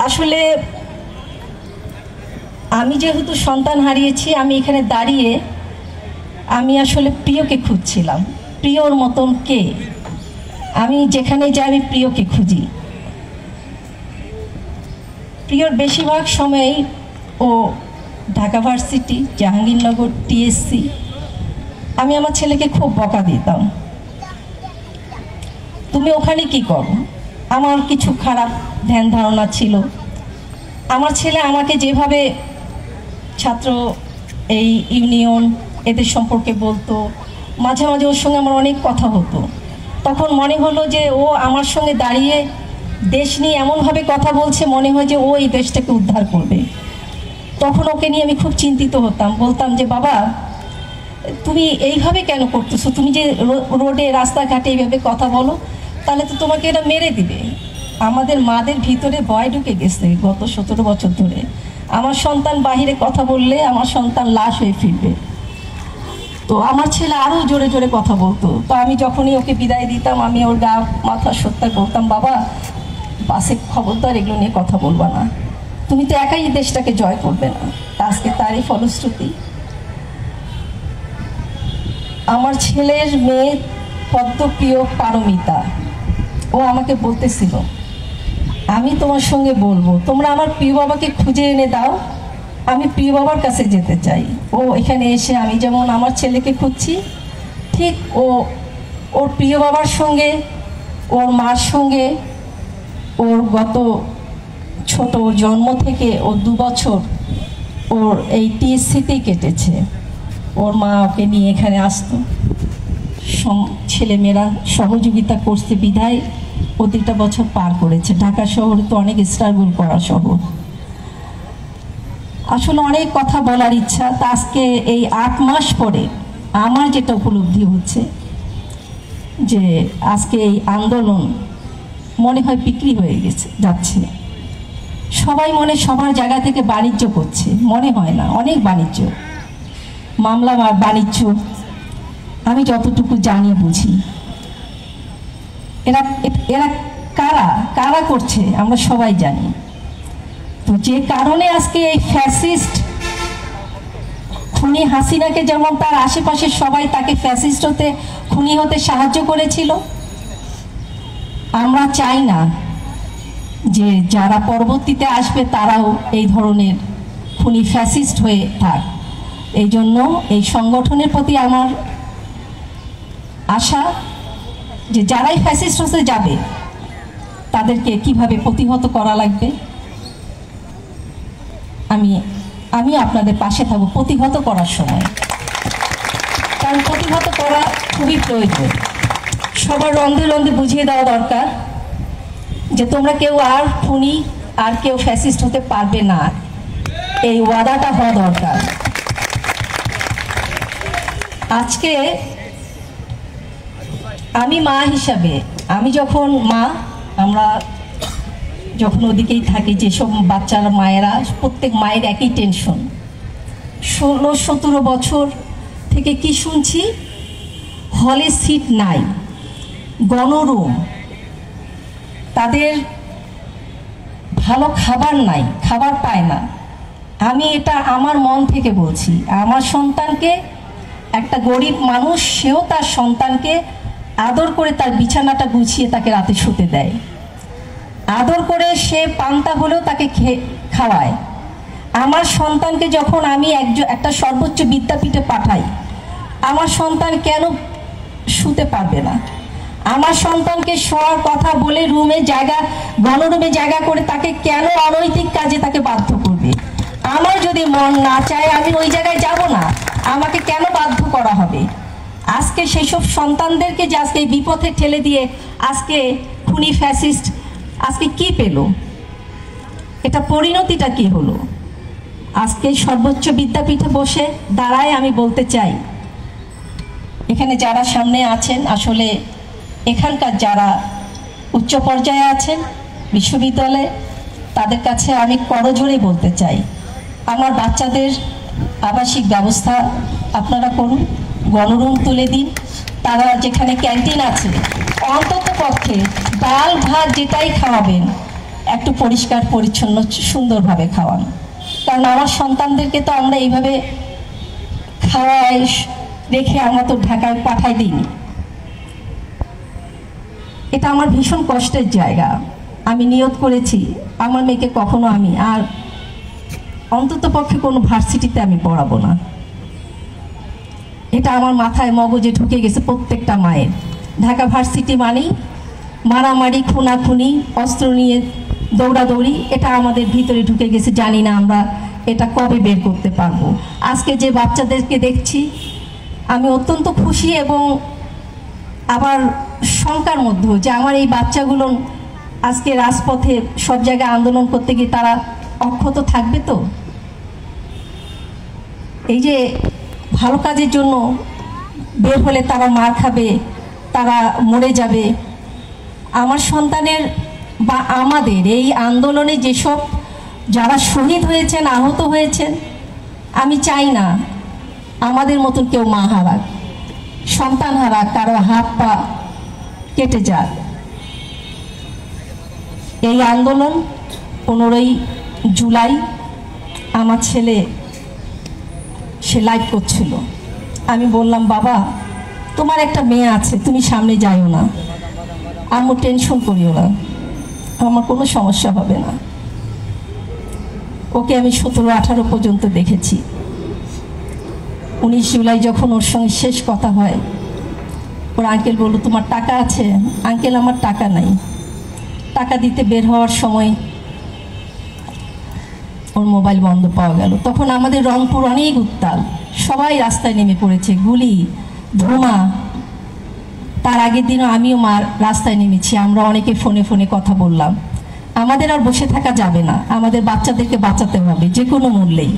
আসলে আমি যেহেতু সন্তান হারিয়েছি, আমি এখানে দাঁড়িয়ে আমি আসলে প্রিয়কে খুঁজছিলাম। প্রিয়র মতন কে? আমি যেখানে যাই আমি প্রিয়কে খুঁজি। প্রিয়র বেশিরভাগ সময়ই ও ঢাকা ভার্সিটি, জাহাঙ্গীরনগর, টিএসসি। আমি আমার ছেলেকে খুব বকা দিতাম, তুমি ওখানে কি করো? আমার কিছু খারাপ ধ্যান ধারণা ছিল। আমার ছেলে আমাকে যেভাবে ছাত্র এই ইউনিয়ন এদের সম্পর্কে বলতো, মাঝে মাঝে ওর সঙ্গে আমার অনেক কথা হতো। তখন মনে হলো যে ও আমার সঙ্গে দাঁড়িয়ে দেশ নিয়ে এমনভাবে কথা বলছে, মনে হয় যে ও এই দেশটাকে উদ্ধার করবে। তখন ওকে নিয়ে আমি খুব চিন্তিত হতাম, বলতাম যে বাবা তুমি এইভাবে কেন করতেছো? তুমি যে রোডে রাস্তাঘাটে এইভাবে কথা বলো, তাহলে তো তোমাকে এটা মেরে দিবে। আমাদের মাদের ভিতরে ভয় ঢুকে গেছে গত 17 বছর ধরে। আমার সন্তান বাহিরে কথা বললে আমার সন্তান লাশ হয়ে ফিরবে। তো আমার ছেলে আরও জোরে জোরে কথা বলতো। তো আমি যখনই ওকে বিদায় দিতাম, আমি ওর গা মাথা সত্যায় বলতাম, বাবা বাসে খবরদার এগুলো নিয়ে কথা বলবা না, তুমি তো একাই দেশটাকে জয় করবে না। আজকে তারই ফলশ্রুতি আমার ছেলের মেয়ে পদ্মপ্রিয় পারমিতা, ও আমাকে বলতেছিল আমি তোমার সঙ্গে বলবো, তোমরা আমার প্রিয় বাবাকে খুঁজে এনে দাও, আমি প্রিয় বাবার কাছে যেতে চাই। ও এখানে এসে আমি যেমন আমার ছেলেকে খুঁজছি, ঠিক ওর প্রিয় বাবার সঙ্গে, ওর মার সঙ্গে, ওর গত ছোট জন্ম থেকে ওর 2 বছর ওর এই টিএসসিতেই কেটেছে। ওর মা ওকে নিয়ে এখানে আসতো, ছেলেমেয়েরা সহযোগিতা করছে বিধায় প্রতিটা বছর পার করেছে। ঢাকা শহরে তো অনেক স্ট্রাগল করা শহর। আসলে অনেক কথা বলার ইচ্ছা। তা আজকে এই 8 মাস পরে আমার যেটা উপলব্ধি হচ্ছে যে আজকে এই আন্দোলন মনে হয় বিক্রি হয়ে যাচ্ছে। সবাই মনে সবার জায়গা থেকে বাণিজ্য করছে, মনে হয় না, অনেক বাণিজ্য, মামলা বাণিজ্য। আমি যতটুকু জানি বুঝি এরা এরা কারা কারা করছে আমরা সবাই জানি। তো যে কারণে আজকে এই ফ্যাসিস্ট খুনি হাসিনাকে, যেমন তার আশেপাশে সবাই তাকে ফ্যাসিস্ট হতে, খুনি হতে সাহায্য করেছিল, আমরা চাই না যে যারা পরবর্তীতে আসবে তারাও এই ধরনের খুনি ফ্যাসিস্ট হয়ে থাক। এই জন্য এই সংগঠনের প্রতি আমার আশা যে যারাই ফ্যাসিস্ট হতে যাবে তাদেরকে কিভাবে প্রতিহত করা লাগবে, আমি আপনাদের পাশে থাকবো প্রতিহত করার সময়। কারণ প্রতিহত করা খুবই প্রয়োজন। সবার রন্ধে রন্ধে বুঝিয়ে দেওয়া দরকার যে তোমরা কেউ আর খুনি আর কেউ ফ্যাসিস্ট হতে পারবে না, এই ওয়াদাটা হওয়া দরকার। আজকে আমি মা হিসাবে, আমি যখন মা, আমরা যখন ওদিকেই থাকি, যেসব বাচ্চারা মায়েরা, প্রত্যেক মায়ের একই টেনশন। 16-17 বছর থেকে কি শুনছি, হলে সিট নাই, গণরুম, তাদের ভালো খাবার নাই, খাবার পায় না। আমি এটা আমার মন থেকে বলছি। আমার সন্তানকে, একটা গরিব মানুষ, সেও তার সন্তানকে আদর করে তার বিছানাটা গুছিয়ে তাকে রাতে শুতে দেয়, আদর করে সে পান্তা হলেও তাকে খাওয়ায়। আমার সন্তানকে যখন আমি একটা সর্বোচ্চ বিদ্যাপীঠে পাঠাই, আমার সন্তান কেন শুতে পারবে না? আমার সন্তানকে শোয়ার কথা বলে রুমে জায়গা, গণরুমে জায়গা করে তাকে কেন অনৈতিক কাজে তাকে বাধ্য করবে? আমার যদি মন না চায় আমি ওই জায়গায় যাব না, আমাকে কেন বাধ্য করা হবে? আজকে সেসব সন্তানদেরকে যে আজকে বিপথে ঠেলে দিয়ে আজকে খুনি ফ্যাসিস্ট আজকে কি পেল? এটা পরিণতিটা কি হলো? আজকে সর্বোচ্চ বিদ্যাপীঠে বসে দাঁড়ায় আমি বলতে চাই, এখানে যারা সামনে আছেন, আসলে এখানকার যারা উচ্চ পর্যায়ে আছেন বিশ্ববিদ্যালয়ে, তাদের কাছে আমি করজোড়ে বলতে চাই, আমার বাচ্চাদের আবাসিক ব্যবস্থা আপনারা করুন, গণরুম তুলে দিন। তারা যেখানে ক্যান্টিন আছে, অন্তত পক্ষে ডাল ভাত যেটাই খাওয়াবেন, একটু পরিষ্কার পরিচ্ছন্ন সুন্দরভাবে খাওয়ানো। কারণ আমার সন্তানদেরকে তো আমরা এইভাবে খাওয়াই রেখে আমরা তো ঢাকায় পাঠাই দিইনি। এটা আমার ভীষণ কষ্টের জায়গা। আমি নিয়ত করেছি আমার মেয়েকে কখনো আমি আর অন্তত পক্ষে কোনো ভার্সিটিতে আমি পড়াবো না। এটা আমার মাথায় মগজে ঢুকে গেছে প্রত্যেকটা মায়ের। ঢাকা ভার্সিটি মানেই মারামারি, খুনাখুনি, অস্ত্র নিয়ে দৌড়াদৌড়ি, এটা আমাদের ভিতরে ঢুকে গেছে। জানি না আমরা এটা কবে বের করতে পারবো। আজকে যে বাচ্চাদেরকে দেখছি আমি অত্যন্ত খুশি এবং আবার শঙ্কার মধ্যে যে আমার এই বাচ্চাগুলো আজকে রাজপথে সব জায়গায় আন্দোলন করতে গিয়ে তারা অক্ষত থাকবে তো। এই যে ভালো কাজের জন্য বের হলে তারা মার খাবে, তারা মরে যাবে। আমার সন্তানের বা আমাদের এই আন্দোলনে যেসব যারা শহীদ হয়েছেন, আহত হয়েছেন, আমি চাই না আমাদের মতন কেউ মা হারাক, সন্তান হারাক, কারো হাত পা কেটে যাক। এই আন্দোলন 15ই জুলাই আমার ছেলে সে লাইভ করছিল। আমি বললাম, বাবা তোমার একটা মেয়ে আছে, তুমি সামনে যাইও না, আম্মু টেনশন করিও না, আমার কোনো সমস্যা হবে না। ওকে আমি 17-18 পর্যন্ত দেখেছি। 19 জুলাই যখন ওর সঙ্গে শেষ কথা হয়, ওর আঙ্কেল বলল তোমার টাকা আছে? আঙ্কেল আমার টাকা নাই। টাকা দিতে বের হওয়ার সময় ওর মোবাইল বন্ধ পাওয়া গেল। তখন আমাদের রংপুর অনেক উত্তাল, সবাই রাস্তায় নেমে পড়েছে, গুলি ধোঁয়া। তার আগের দিনও আমিও রাস্তায় নেমেছি, আমরা অনেকে ফোনে ফোনে কথা বললাম। আমাদের আর বসে থাকা যাবে না, আমাদের বাচ্চাদেরকে বাঁচাতে হবে যে কোনো মূল্যেই।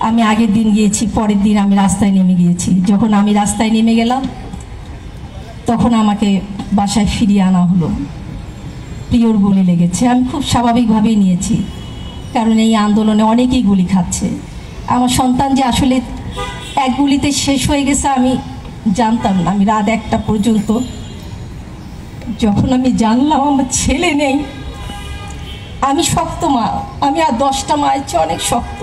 আমি আগের দিন গিয়েছি, পরের দিন আমি রাস্তায় নেমে গিয়েছি। যখন আমি রাস্তায় নেমে গেলাম তখন আমাকে বাসায় ফিরিয়ে আনা হলো, প্রিয়র গুলি লেগেছে। আমি খুব স্বাভাবিকভাবেই নিয়েছি, কারণ এই আন্দোলনে অনেকেই গুলি খাচ্ছে। আমার সন্তান যে আসলে এক গুলিতে শেষ হয়ে গেছে আমি জানতাম না। আমি রাত 1টা পর্যন্ত, যখন আমি জানলাম আমার ছেলে নেই, আমি শক্ত মা, আমি আর 10টা মায়ের চেয়ে অনেক শক্ত।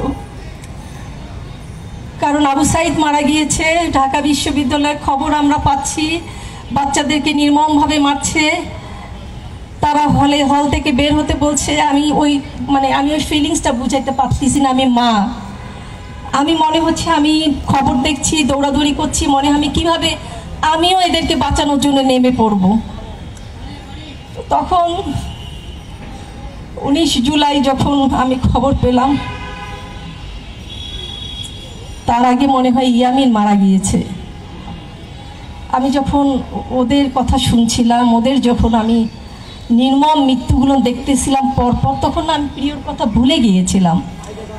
কারণ আবু সাইদ মারা গিয়েছে, ঢাকা বিশ্ববিদ্যালয়ের খবর আমরা পাচ্ছি, বাচ্চাদেরকে নির্মমভাবে মারছে। তারা হল থেকে বের হতে বলছে। আমি ওই ফিলিংসটা বুঝাইতে পারতেছি না। আমি মা, আমি মনে হচ্ছে আমি খবর দেখছি, দৌড়াদৌড়ি করছি, মনে আমি কিভাবে আমিও এদেরকে বাঁচানোর জন্য নেমে পড়ব। তখন 19 জুলাই যখন আমি খবর পেলাম, তার আগে মনে হয় ইয়ামিন মারা গিয়েছে। আমি যখন ওদের কথা শুনছিলাম, ওদের যখন আমি নির্মম মৃত্যুগুলো দেখতেছিলাম পরপর, তখন আমি প্রিয়র কথা ভুলে গিয়েছিলাম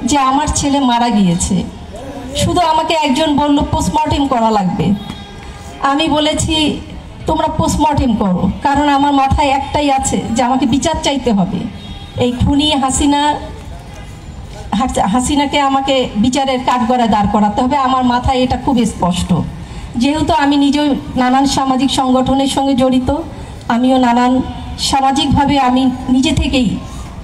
যে আমার ছেলে মারা গিয়েছে। শুধু আমাকে একজন বলল পোস্টমর্টেম করা লাগবে। আমি বলেছি তোমরা পোস্টমর্টেম করো, কারণ আমার মাথায় একটাই আছে যে আমাকে বিচার চাইতে হবে। এই খুনি হাসিনাকে আমাকে বিচারের কাঠগড়ায় দাঁড় করাতে হবে। আমার মাথায় এটা খুব স্পষ্ট। যেহেতু আমি নিজেও নানান সামাজিক সংগঠনের সঙ্গে জড়িত, আমিও নানান সামাজিকভাবে আমি নিজে থেকেই,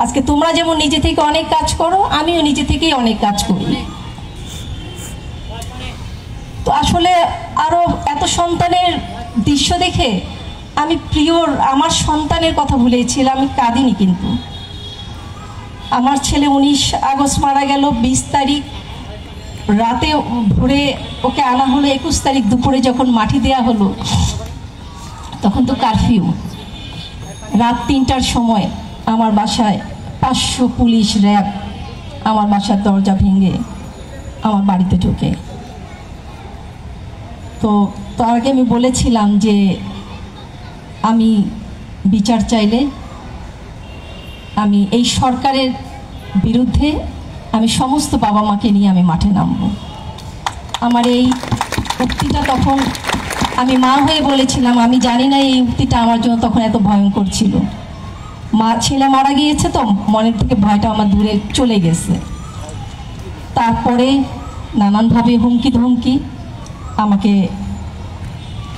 আজকে তোমরা যেমন নিজে থেকে অনেক কাজ করো, আমিও নিজে থেকেই অনেক কাজ করি। তো আসলে আরো এত সন্তানের দৃশ্য দেখে আমি প্রিয়র আমার সন্তানের কথা ভুলেছিলাম। আমি কাঁদিনি, কিন্তু আমার ছেলে 19 আগস্ট মারা গেল। 20 তারিখ রাতে ভোরে ওকে আনা হলো। 21 তারিখ দুপুরে যখন মাটি দেয়া হলো, তখন তো কারফিউ। রাত 3টার সময় আমার বাসায় 500 পুলিশ র্যাব আমার বাসার দরজা ভেঙে আমার বাড়িতে ঢোকে। তো তার আগে আমি বলেছিলাম যে আমি বিচার চাইলে আমি এই সরকারের বিরুদ্ধে আমি সমস্ত বাবা মাকে নিয়ে আমি মাঠে নামবো। আমার এই উক্তিটা তখন আমি মা হয়ে বলেছিলাম। আমি জানি না এই উক্তিটা আমার জন্য তখন এত ভয়ঙ্কর ছিল। ছেলে মারা গিয়েছে তো মনের থেকে ভয়টা আমার দূরে চলে গেছে। তারপরে নানানভাবে হুমকি ধমকি আমাকে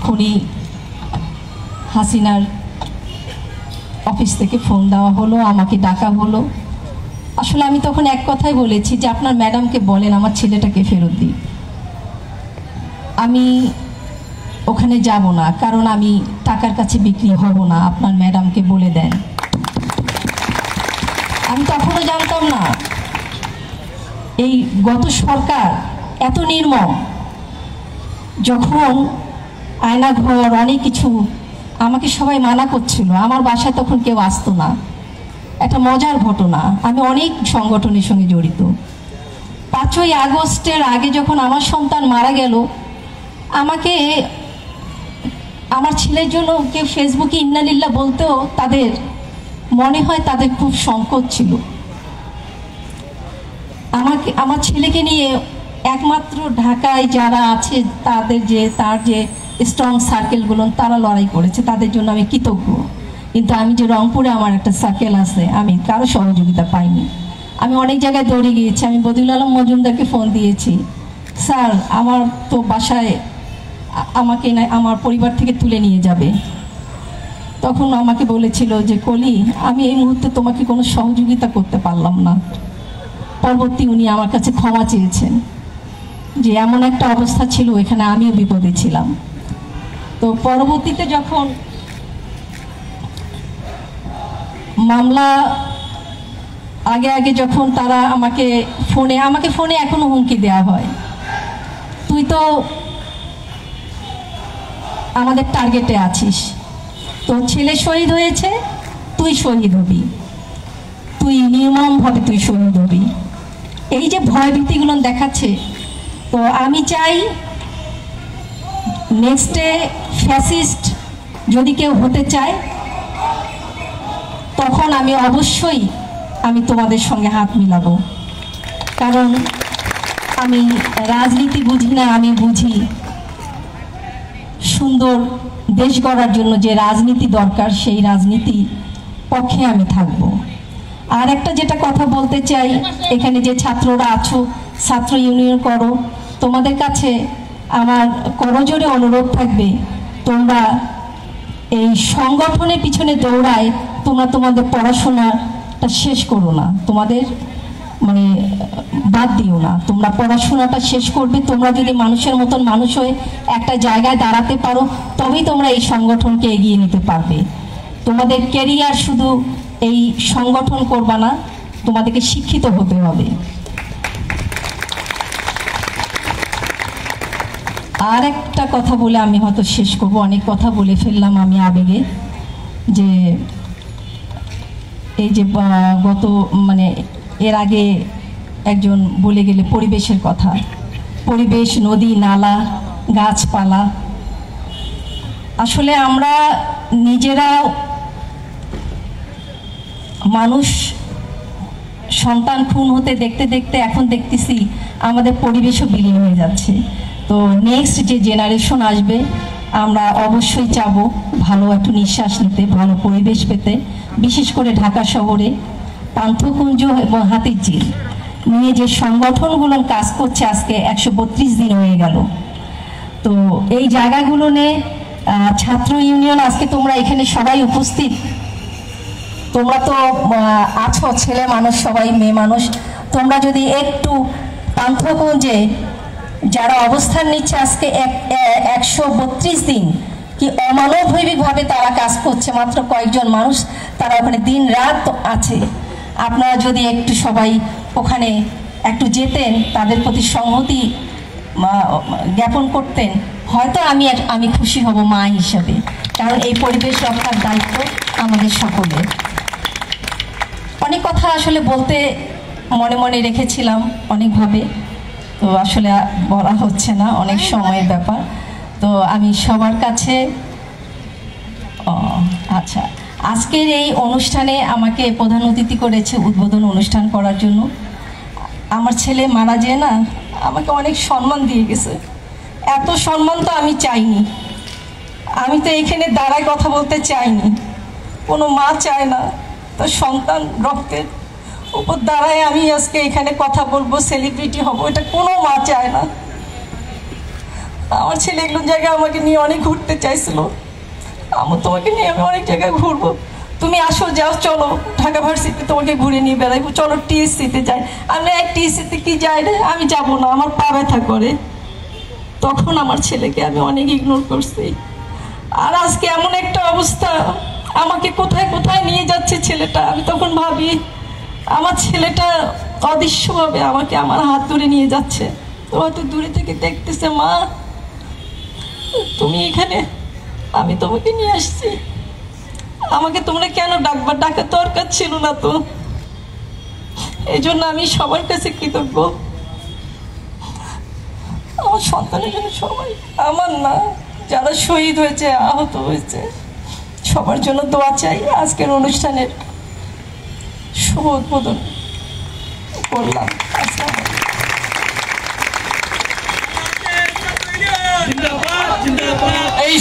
খুনি হাসিনার অফিস থেকে ফোন দেওয়া হলো, আমাকে ডাকা হলো। আসলে আমি তখন এক কথাই বলেছি যে আপনার ম্যাডামকে বলেন আমার ছেলেটাকে ফেরত দিই। আমি ওখানে যাব না, কারণ আমি টাকার কাছে বিক্রি হব না, আপনার ম্যাডামকে বলে দেন। আমি তখনও জানতাম না এই গত সরকার এত নির্মম। যখন আয়নাঘর অনেক কিছু আমাকে সবাই মানা করছিল, আমার বাসায় তখন কেউ আসতো না। একটা মজার ঘটনা, আমি অনেক সংগঠনের সঙ্গে জড়িত। 5ই আগস্টের আগে যখন আমার সন্তান মারা গেল, আমাকে আমার ছেলের জন্য কেউ ফেসবুকে ইন্নালিল্লাহ বলতেও তাদের মনে হয় তাদের খুব সংকোচ ছিল। আমার ছেলেকে নিয়ে একমাত্র ঢাকায় যারা আছে তার যে স্ট্রং সার্কেলগুলো তারা লড়াই করেছে, তাদের জন্য আমি কৃতজ্ঞ। কিন্তু আমি যে রংপুরে আমার একটা সার্কেল আছে, আমি কারো সহযোগিতা পাইনি। আমি অনেক জায়গায় দৌড়ে গিয়েছি। আমি বদিউল আলম মজুমদারকে ফোন দিয়েছি, স্যার আমার তো বাসায় আমাকে না আমার পরিবার থেকে তুলে নিয়ে যাবে। তখন আমাকে বলেছিল যে কলি, আমি এই মুহূর্তে তোমাকে কোনো সহযোগিতা করতে পারলাম না। পরবর্তী উনি আমার কাছে ক্ষমা চেয়েছেন যে এমন একটা অবস্থা ছিল, এখানে আমিও বিপদে ছিলাম। তো পরবর্তীতে যখন মামলা আগে যখন তারা আমাকে ফোনে এখনো হুমকি দেওয়া হয়, তুই তো আমাদের টার্গেটে আছিস, তোর ছেলে শহীদ হয়েছে, তুই শহীদ হবি, তুই নির্মমভাবে তুই শহীদ হবি। এই যে ভয়ভীতিগুলো দেখাচ্ছে, তো আমি চাই নেক্সটে ফ্যাসিস্ট যদি কেউ হতে চায়, তখন আমি অবশ্যই তোমাদের সঙ্গে হাত মিলাবো। কারণ আমি রাজনীতি বুঝি না, আমি বুঝি সুন্দর দেশ গড়ার জন্য যে রাজনীতি দরকার, সেই রাজনীতি পক্ষে আমি থাকব। আর একটা যেটা কথা বলতে চাই, এখানে যে ছাত্ররা আছো, ছাত্র ইউনিয়ন করো, তোমাদের কাছে আমার করজোরে অনুরোধ থাকবে, তোমরা এই সংগঠনের পিছনে দৌড়ায় তোমরা তোমাদের পড়াশোনাটা শেষ করো না, তোমাদের মানে বাদ দিও না, তোমরা পড়াশোনাটা শেষ করবে। তোমরা যদি মানুষের মতন মানুষ হয়ে একটা জায়গায় দাঁড়াতে পারো, তবেই তোমরা এই সংগঠনকে এগিয়ে নিতে পারবে। তোমাদের ক্যারিয়ার শুধু এই সংগঠন করবা না, তোমাদেরকে শিক্ষিত হতে হবে। আর একটা কথা বলে আমি হয়তো শেষ করব, অনেক কথা বলে ফেললাম আমি আবেগে। যে এই যে গত এর আগে একজন বলে গেলে পরিবেশের কথা, পরিবেশ, নদী নালা, গাছপালা, আসলে আমরা নিজেরা মানুষ সন্তান খুন হতে দেখতে দেখতে এখন দেখতেছি আমাদের পরিবেশও বিলীন হয়ে যাচ্ছে। তো নেক্সট যে জেনারেশন আসবে, আমরা অবশ্যই চাবো ভালো একটু নিঃশ্বাস নিতে, ভালো পরিবেশ পেতে। বিশেষ করে ঢাকা শহরে পান্থকুঞ্জ এবং হাতিরঝিল নিয়ে যে সংগঠনগুলো কাজ করছে, আজকে 132 দিন হয়ে গেল। তো এই জায়গাগুলো নিয়ে ছাত্র ইউনিয়ন, আজকে তোমরা এখানে সবাই উপস্থিত, তোমরা তো আছো ছেলে মানুষ, সবাই মেয়ে মানুষ, তোমরা যদি একটু পান্থকুঞ্জে যারা অবস্থান নিচ্ছে আজকে 132 দিন, কি অমানবিকভাবে তারা কাজ করছে, মাত্র কয়েকজন মানুষ তারা ওখানে দিন রাত আছে, আপনারা যদি একটু সবাই ওখানে একটু যেতেন, তাদের প্রতি সংহতি জ্ঞাপন করতেন, হয়তো আমি খুশি হব মা হিসাবে। কারণ এই পরিবেশ রক্ষার দায়িত্ব আমাদের সকলের। অনেক কথা আসলে বলতে মনে মনে রেখেছিলাম অনেকভাবে, তো আসলে বলা হচ্ছে না, অনেক সময়ের ব্যাপার। তো আমি সবার কাছে আচ্ছা, আজকের এই অনুষ্ঠানে আমাকে প্রধান অতিথি করেছে উদ্বোধন অনুষ্ঠান করার জন্য। আমার ছেলে মারা যায় না, আমাকে অনেক সম্মান দিয়ে গেছে। এত সম্মান তো আমি চাইনি, আমি তো এখানে দাঁড়ায় কথা বলতে চাইনি, কোনো মা চায় না তার সন্তান রক্তের উপর দাঁড়ায় আমি আজকে এখানে কথা বলবো, সেলিব্রিটি হব, এটা কোনো মা চায় না। আমার ছেলে এগুলো জায়গায় আমাকে নিয়ে অনেক ঘুরতে চাইছিল, আমার তোমাকে নিয়ে আমি অনেক জায়গায় ঘুরবো, তুমি আসো, যাও, চলো ঢাকা ভার্সিটি তোমাকে ঘুরে নিয়ে বেড়াইবো, চলো টিএসসিতে যাই। আমি এক টিএসসিতে কি যাই রে, আমি যাব না, আমার পা ব্যথা করে। তখন আমার ছেলেকে আমি অনেক ইগনোর করছি। আর আজকে এমন একটা অবস্থা, আমাকে কোথায় কোথায় নিয়ে যাচ্ছে ছেলেটা। আমি তখন ভাবি আমার ছেলেটা অদৃশ্যভাবে আমাকে আমার হাত ধরে নিয়ে যাচ্ছে। তো হয়তো দূরে থেকে দেখতেছে, মা তুমি এখানে, আমি তোমাকে নিয়ে আসছি, আমাকে তোমরা কেন ডাকবা, ডাকার দরকার ছিল না তো। এই জন্য আমি সবার কাছে কৃতজ্ঞ। আমার সন্তানের জন্য সবাই, আমার না, যারা শহীদ হয়েছে, আহত হয়েছে, সবার জন্য দোয়া চাই। আজকের অনুষ্ঠানের শুভ উদ্বোধন করলাম। এই